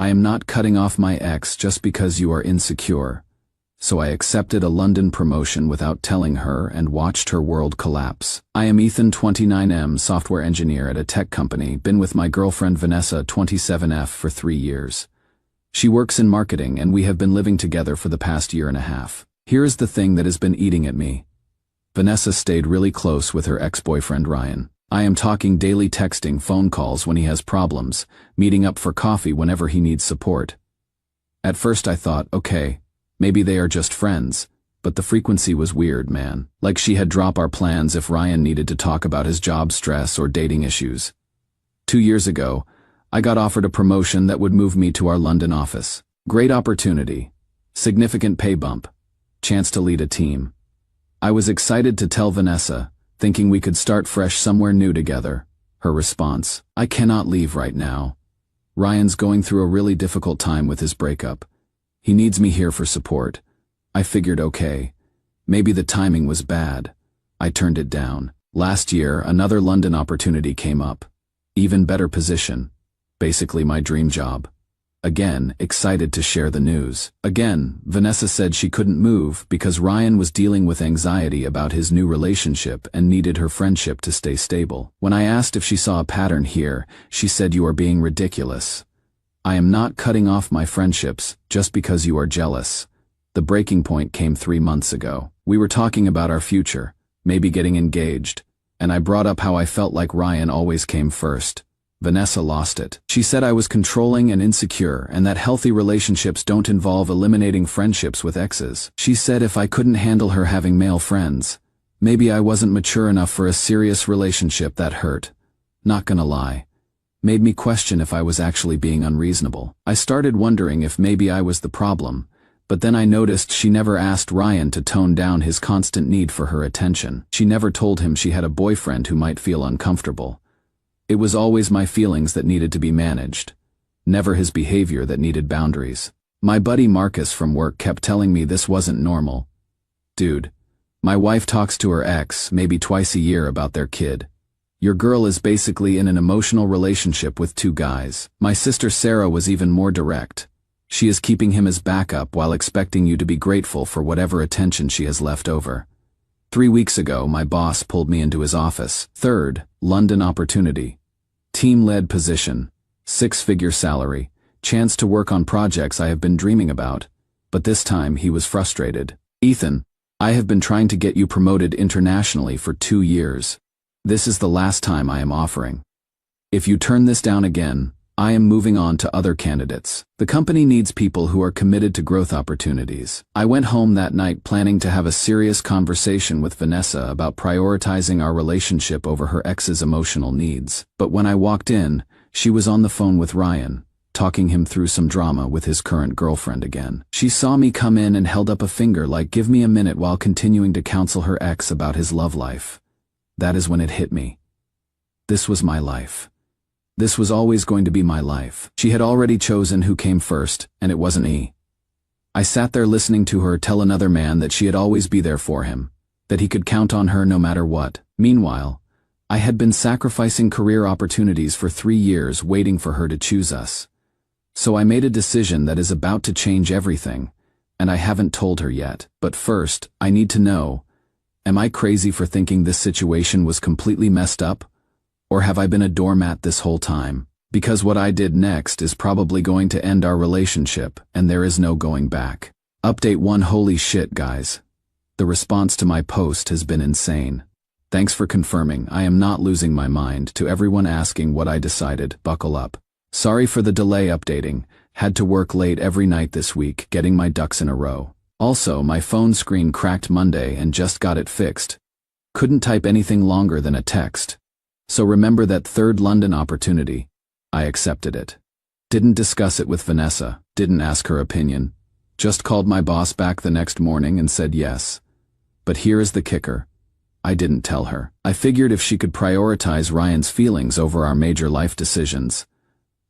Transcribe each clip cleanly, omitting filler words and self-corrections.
I am not cutting off my ex just because you are insecure. So I accepted a London promotion without telling her and watched her world collapse. I am Ethan, 29M, software engineer at a tech company, been with my girlfriend Vanessa, 27F, for 3 years. She works in marketing and we have been living together for the past year and a half. Here's the thing that has been eating at me. Vanessa stayed really close with her ex-boyfriend Ryan. I am talking daily texting, phone calls when he has problems, meeting up for coffee whenever he needs support. At first I thought, okay, maybe they are just friends, but the frequency was weird, man. Like she had dropped our plans if Ryan needed to talk about his job stress or dating issues. 2 years ago, I got offered a promotion that would move me to our London office. Great opportunity, significant pay bump, chance to lead a team. I was excited to tell Vanessa, thinking we could start fresh somewhere new together. Her response, I cannot leave right now. Ryan's going through a really difficult time with his breakup. He needs me here for support. I figured, okay, maybe the timing was bad. I turned it down. Last year, another London opportunity came up. Even better position. Basically my dream job. Again, excited to share the news. Again, Vanessa said she couldn't move because Ryan was dealing with anxiety about his new relationship and needed her friendship to stay stable. When I asked if she saw a pattern here, she said, you are being ridiculous. I am not cutting off my friendships just because you are jealous. The breaking point came 3 months ago. We were talking about our future, maybe getting engaged, and I brought up how I felt like Ryan always came first. Vanessa lost it. She said I was controlling and insecure and that healthy relationships don't involve eliminating friendships with exes. She said if I couldn't handle her having male friends, maybe I wasn't mature enough for a serious relationship. That hurt. Not gonna lie. Made me question if I was actually being unreasonable. I started wondering if maybe I was the problem, but then I noticed she never asked Ryan to tone down his constant need for her attention. She never told him she had a boyfriend who might feel uncomfortable. It was always my feelings that needed to be managed, never his behavior that needed boundaries. My buddy Marcus from work kept telling me this wasn't normal. Dude, my wife talks to her ex maybe twice a year about their kid. Your girl is basically in an emotional relationship with 2 guys. My sister Sarah was even more direct. She is keeping him as backup while expecting you to be grateful for whatever attention she has left over. 3 weeks ago, my boss pulled me into his office. Third, London opportunity. Team-led position, 6-figure salary, chance to work on projects I have been dreaming about. But this time he was frustrated. Ethan, I have been trying to get you promoted internationally for 2 years. This is the last time I am offering. If you turn this down again, I am moving on to other candidates. The company needs people who are committed to growth opportunities. I went home that night planning to have a serious conversation with Vanessa about prioritizing our relationship over her ex's emotional needs. But when I walked in, she was on the phone with Ryan, talking him through some drama with his current girlfriend again. She saw me come in and held up a finger like give me a minute while continuing to counsel her ex about his love life. That is when it hit me. This was my life. This was always going to be my life. She had already chosen who came first, and it wasn't me. I sat there listening to her tell another man that she'd always be there for him, that he could count on her no matter what. Meanwhile, I had been sacrificing career opportunities for 3 years waiting for her to choose us. So I made a decision that is about to change everything, and I haven't told her yet. But first, I need to know, am I crazy for thinking this situation was completely messed up? Or have I been a doormat this whole time? Because what I did next is probably going to end our relationship, and there is no going back. Update 1. Holy shit, guys. The response to my post has been insane. Thanks for confirming. I am not losing my mind. To everyone asking what I decided, buckle up. Sorry for the delay updating. Had to work late every night this week, getting my ducks in a row. Also, my phone screen cracked Monday and just got it fixed. Couldn't type anything longer than a text. So remember that third London opportunity. I accepted it. Didn't discuss it with Vanessa, didn't ask her opinion. Just called my boss back the next morning and said yes. But here is the kicker. I didn't tell her. I figured if she could prioritize Ryan's feelings over our major life decisions,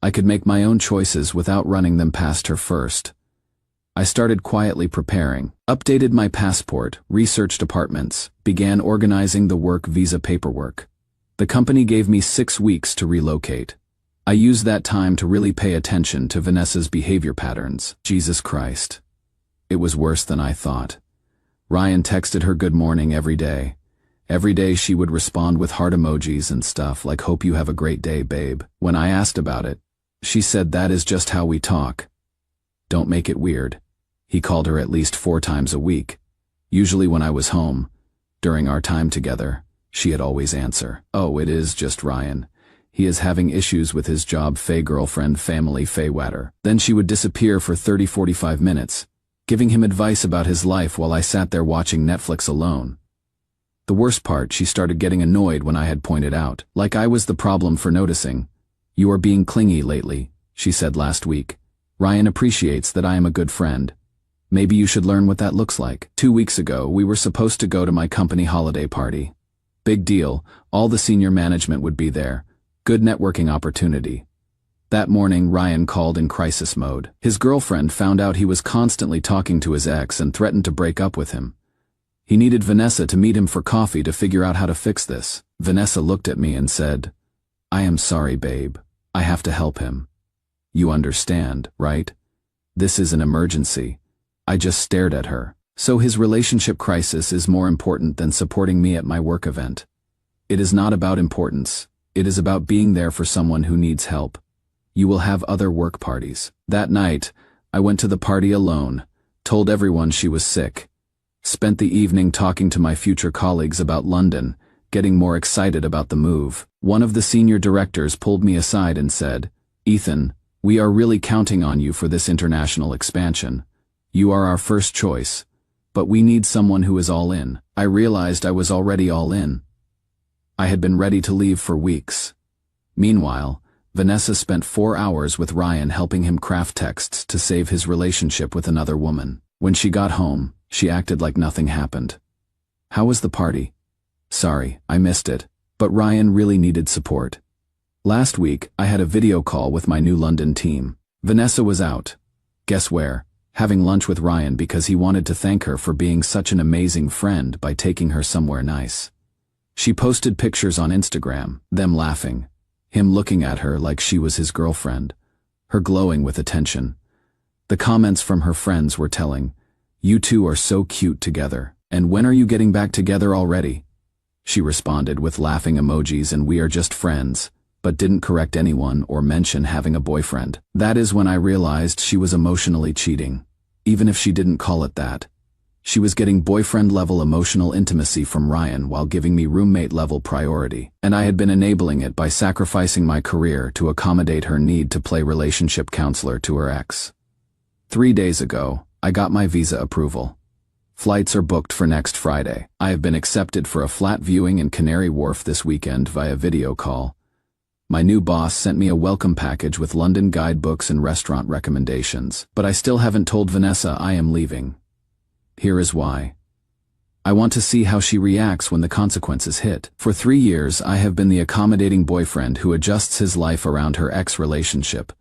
I could make my own choices without running them past her first. I started quietly preparing, updated my passport, researched apartments, began organizing the work visa paperwork. The company gave me 6 weeks to relocate. I used that time to really pay attention to Vanessa's behavior patterns. Jesus Christ. It was worse than I thought. Ryan texted her good morning every day. Every day she would respond with heart emojis and stuff like "hope you have a great day, babe." When I asked about it, she said that is just how we talk. Don't make it weird. He called her at least 4 times a week. Usually when I was home, during our time together, she'd always answer, "Oh, it is just Ryan. He is having issues with his job, Faye girlfriend, family, Faye Watter." Then she would disappear for 30-45 minutes, giving him advice about his life while I sat there watching Netflix alone. The worst part, she started getting annoyed when I had pointed out, like I was the problem for noticing. "You are being clingy lately," she said last week. "Ryan appreciates that I am a good friend. Maybe you should learn what that looks like." 2 weeks ago, we were supposed to go to my company holiday party. Big deal, all the senior management would be there. Good networking opportunity. That morning, Ryan called in crisis mode. His girlfriend found out he was constantly talking to his ex and threatened to break up with him. He needed Vanessa to meet him for coffee to figure out how to fix this. Vanessa looked at me and said, "I am sorry, babe. I have to help him. You understand, right? This is an emergency." I just stared at her. So his relationship crisis is more important than supporting me at my work event. It is not about importance. It is about being there for someone who needs help. You will have other work parties. That night, I went to the party alone, told everyone she was sick. Spent the evening talking to my future colleagues about London, getting more excited about the move. One of the senior directors pulled me aside and said, "Ethan, we are really counting on you for this international expansion. You are our first choice, but we need someone who is all in." I realized I was already all in. I had been ready to leave for weeks. Meanwhile, Vanessa spent 4 hours with Ryan helping him craft texts to save his relationship with another woman. When she got home, she acted like nothing happened. "How was the party?" "Sorry, I missed it, but Ryan really needed support." Last week, I had a video call with my new London team. Vanessa was out. Guess where? Having lunch with Ryan because he wanted to thank her for being such an amazing friend by taking her somewhere nice. She posted pictures on Instagram, them laughing, him looking at her like she was his girlfriend, her glowing with attention. The comments from her friends were telling, "You two are so cute together, and when are you getting back together already?" She responded with laughing emojis and "we are just friends," but didn't correct anyone or mention having a boyfriend. That is when I realized she was emotionally cheating, even if she didn't call it that. She was getting boyfriend-level emotional intimacy from Ryan while giving me roommate-level priority, and I had been enabling it by sacrificing my career to accommodate her need to play relationship counselor to her ex. 3 days ago, I got my visa approval. Flights are booked for next Friday. I have been accepted for a flat viewing in Canary Wharf this weekend via video call. My new boss sent me a welcome package with London guidebooks and restaurant recommendations, but I still haven't told Vanessa I am leaving. Here is why. I want to see how she reacts when the consequences hit. For 3 years, I have been the accommodating boyfriend who adjusts his life around her ex-relationship.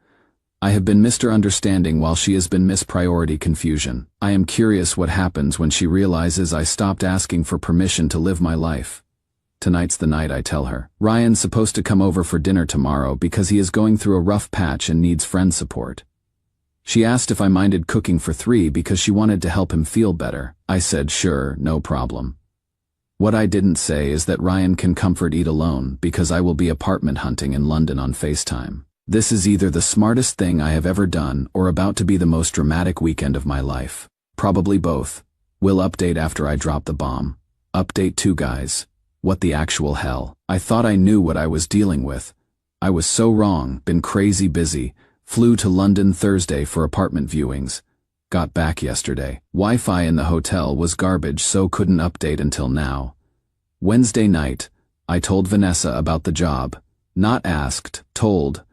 I have been Mr. Understanding while she has been Miss Priority Confusion. I am curious what happens when she realizes I stopped asking for permission to live my life. Tonight's the night I tell her. Ryan's supposed to come over for dinner tomorrow because he is going through a rough patch and needs friend support. She asked if I minded cooking for 3 because she wanted to help him feel better. I said sure, no problem. What I didn't say is that Ryan can comfort eat alone because I will be apartment hunting in London on FaceTime. This is either the smartest thing I have ever done or about to be the most dramatic weekend of my life. Probably both. Will update after I drop the bomb. Update 2 guys. What the actual hell? I thought I knew what I was dealing with. I was so wrong, been crazy busy. Flew to London Thursday for apartment viewings. Got back yesterday. Wi-Fi in the hotel was garbage, so couldn't update until now. Wednesday night, I told Vanessa about the job. Not asked, told.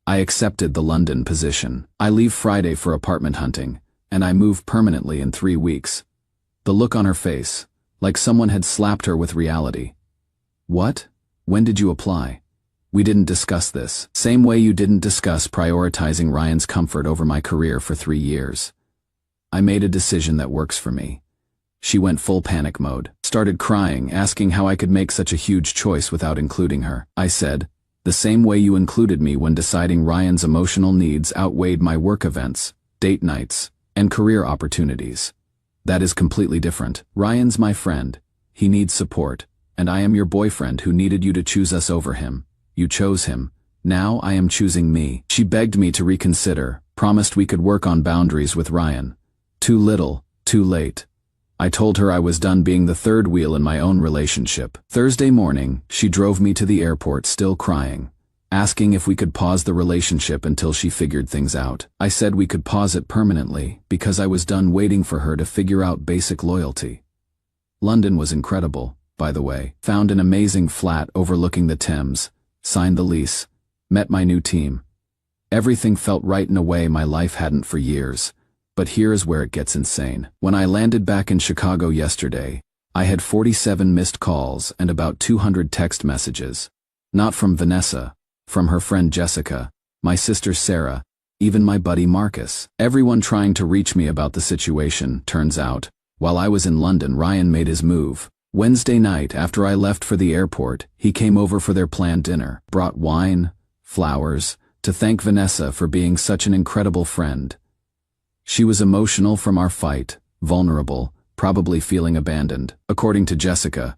I accepted the London position. I leave Friday for apartment hunting, and I move permanently in 3 weeks. The look on her face, like someone had slapped her with reality. What? When did you apply? We didn't discuss this. Same way you didn't discuss prioritizing Ryan's comfort over my career for 3 years. I made a decision that works for me. She went full panic mode, started crying, asking how I could make such a huge choice without including her. I said, The same way you included me when deciding Ryan's emotional needs outweighed my work events, date nights, and career opportunities. That is completely different. Ryan's my friend. He needs support, and I am your boyfriend who needed you to choose us over him. You chose him. Now I am choosing me. She begged me to reconsider, promised we could work on boundaries with Ryan. Too little, too late. I told her I was done being the third wheel in my own relationship. Thursday morning, she drove me to the airport still crying, asking if we could pause the relationship until she figured things out. I said we could pause it permanently because I was done waiting for her to figure out basic loyalty. London was incredible, by the way. Found an amazing flat overlooking the Thames, signed the lease, met my new team. Everything felt right in a way my life hadn't for years. But here is where it gets insane. When I landed back in Chicago yesterday, I had 47 missed calls and about 200 text messages. Not from Vanessa, from her friend Jessica, my sister Sarah, even my buddy Marcus. Everyone trying to reach me about the situation. Turns out, while I was in London, Ryan made his move. Wednesday night, after I left for the airport, he came over for their planned dinner, brought wine, flowers, to thank Vanessa for being such an incredible friend. She was emotional from our fight, vulnerable, probably feeling abandoned. According to Jessica,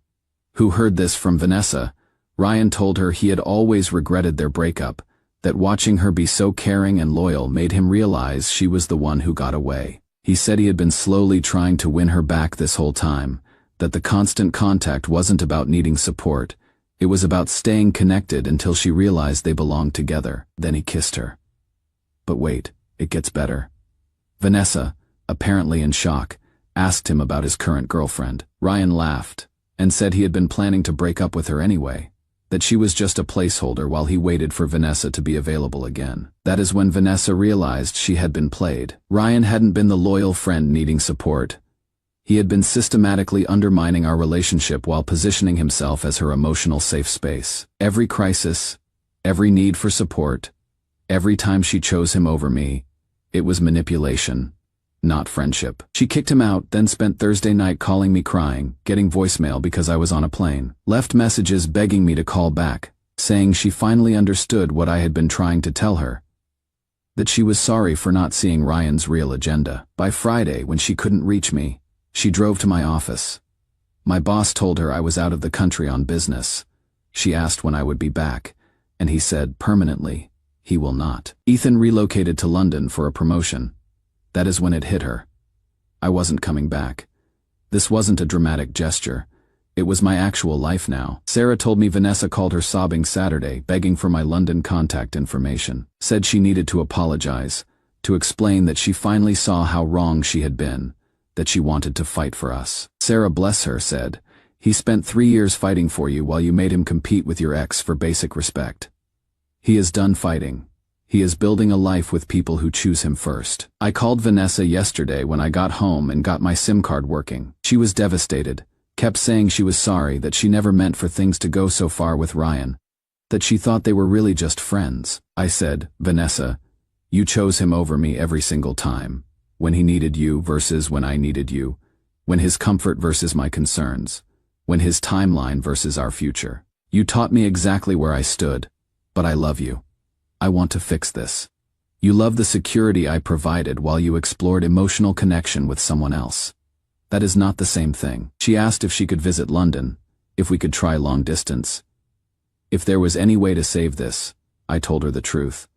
who heard this from Vanessa, Ryan told her he had always regretted their breakup, that watching her be so caring and loyal made him realize she was the one who got away. He said he had been slowly trying to win her back this whole time, that the constant contact wasn't about needing support, it was about staying connected until she realized they belonged together. Then he kissed her. But wait, it gets better. Vanessa, apparently in shock, asked him about his current girlfriend. Ryan laughed and said he had been planning to break up with her anyway, that she was just a placeholder while he waited for Vanessa to be available again. That is when Vanessa realized she had been played. Ryan hadn't been the loyal friend needing support. He had been systematically undermining our relationship while positioning himself as her emotional safe space. Every crisis, every need for support, every time she chose him over me, it was manipulation, not friendship. She kicked him out, then spent Thursday night calling me crying, getting voicemail because I was on a plane. Left messages begging me to call back, saying she finally understood what I had been trying to tell her, that she was sorry for not seeing Ryan's real agenda. By Friday, when she couldn't reach me, she drove to my office. My boss told her I was out of the country on business. She asked when I would be back, and he said permanently, he will not. Ethan relocated to London for a promotion. That is when it hit her. I wasn't coming back. This wasn't a dramatic gesture. It was my actual life now. Sarah told me Vanessa called her sobbing Saturday, begging for my London contact information. Said she needed to apologize, to explain that she finally saw how wrong she had been, that she wanted to fight for us. Sarah, bless her, said, he spent 3 years fighting for you while you made him compete with your ex for basic respect. He is done fighting. He is building a life with people who choose him first. I called Vanessa yesterday when I got home and got my SIM card working. She was devastated, kept saying she was sorry, that she never meant for things to go so far with Ryan, that she thought they were really just friends. I said, Vanessa, you chose him over me every single time, when he needed you versus when I needed you, when his comfort versus my concerns, when his timeline versus our future. You taught me exactly where I stood. But I love you. I want to fix this. You love the security I provided while you explored emotional connection with someone else. That is not the same thing. She asked if she could visit London, if we could try long distance. If there was any way to save this, I told her the truth.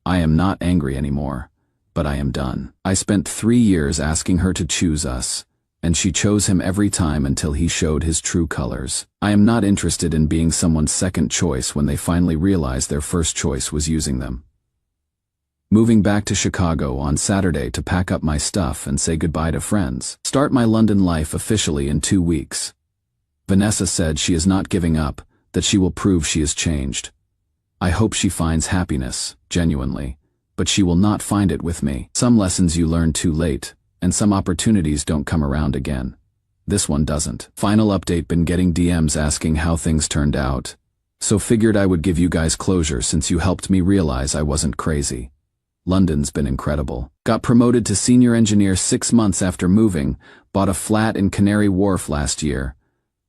I am not angry anymore, but I am done. I spent 3 years asking her to choose us, and she chose him every time until he showed his true colors. I am not interested in being someone's second choice when they finally realized their first choice was using them. Moving back to Chicago on Saturday to pack up my stuff and say goodbye to friends. Start my London life officially in 2 weeks. Vanessa said she is not giving up, that she will prove she has changed. I hope she finds happiness, genuinely, but she will not find it with me. Some lessons you learn too late, and some opportunities don't come around again. This one doesn't. Final update, been getting DMs asking how things turned out, so figured I would give you guys closure since you helped me realize I wasn't crazy. London's been incredible. Got promoted to senior engineer 6 months after moving, bought a flat in Canary Wharf last year.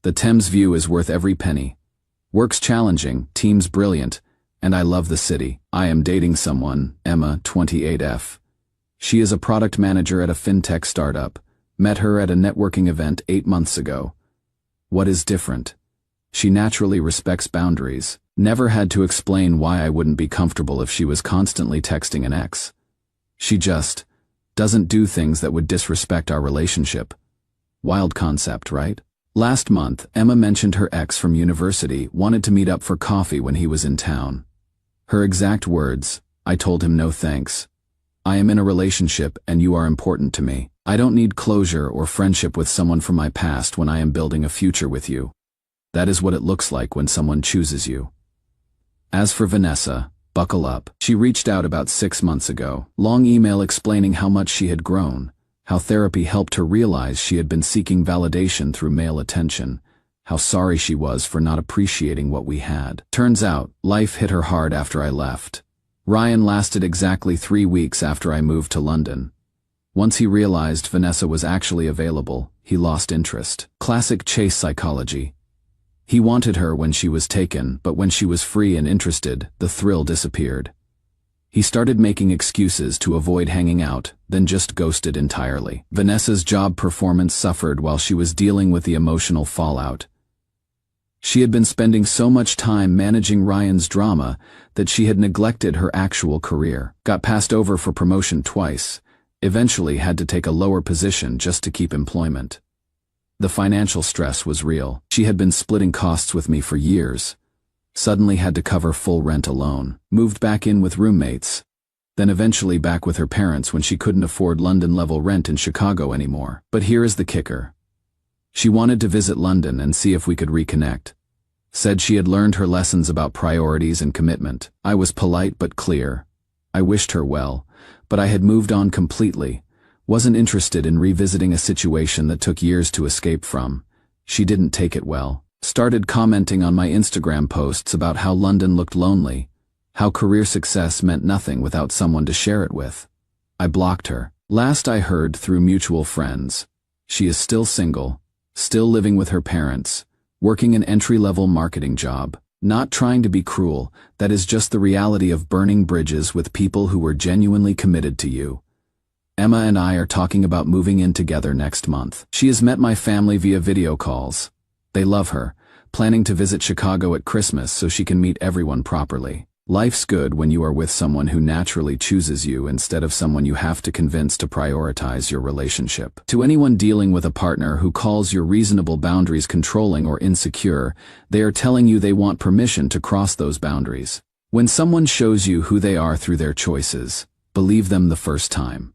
The Thames view is worth every penny. Work's challenging, team's brilliant, And I love the city. I am dating someone, Emma, 28F. She is a product manager at a fintech startup. Met her at a networking event 8 months ago. What is different? She naturally respects boundaries. Never had to explain why I wouldn't be comfortable if she was constantly texting an ex. She just doesn't do things that would disrespect our relationship. Wild concept, right? Last month, Emma mentioned her ex from university wanted to meet up for coffee when he was in town. Her exact words, "I told him no thanks. I am in a relationship and you are important to me. I don't need closure or friendship with someone from my past when I am building a future with you." That is what it looks like when someone chooses you. As for Vanessa, buckle up. She reached out about 6 months ago. Long email explaining how much she had grown, how therapy helped her realize she had been seeking validation through male attention, how sorry she was for not appreciating what we had. Turns out, life hit her hard after I left. Ryan lasted exactly 3 weeks after I moved to London. Once he realized Vanessa was actually available, he lost interest. Classic chase psychology. He wanted her when she was taken, but when she was free and interested, the thrill disappeared. He started making excuses to avoid hanging out, then just ghosted entirely. Vanessa's job performance suffered while she was dealing with the emotional fallout. She had been spending so much time managing Ryan's drama that she had neglected her actual career. Got passed over for promotion twice. Eventually had to take a lower position just to keep employment. The financial stress was real. She had been splitting costs with me for years. Suddenly had to cover full rent alone. Moved back in with roommates. Then eventually back with her parents when she couldn't afford London-level rent in Chicago anymore. But here is the kicker. She wanted to visit London and see if we could reconnect. Said she had learned her lessons about priorities and commitment. I was polite but clear. I wished her well, but I had moved on completely. Wasn't interested in revisiting a situation that took years to escape from. She didn't take it well. Started commenting on my Instagram posts about how London looked lonely, how career success meant nothing without someone to share it with. I blocked her. Last I heard through mutual friends. She is still single, still living with her parents, working an entry-level marketing job. Not trying to be cruel, that is just the reality of burning bridges with people who were genuinely committed to you. Emma and I are talking about moving in together next month. She has met my family via video calls. They love her, planning to visit Chicago at Christmas so she can meet everyone properly. Life's good when you are with someone who naturally chooses you instead of someone you have to convince to prioritize your relationship. To anyone dealing with a partner who calls your reasonable boundaries controlling or insecure, they are telling you they want permission to cross those boundaries. When someone shows you who they are through their choices, believe them the first time.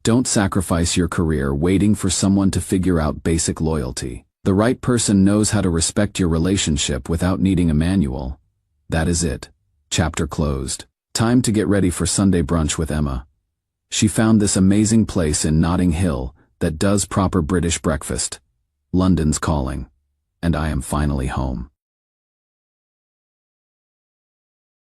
Don't sacrifice your career waiting for someone to figure out basic loyalty. The right person knows how to respect your relationship without needing a manual. That is it. Chapter closed. Time to get ready for Sunday brunch with Emma. She found this amazing place in Notting Hill that does proper British breakfast. London's calling. And I am finally home.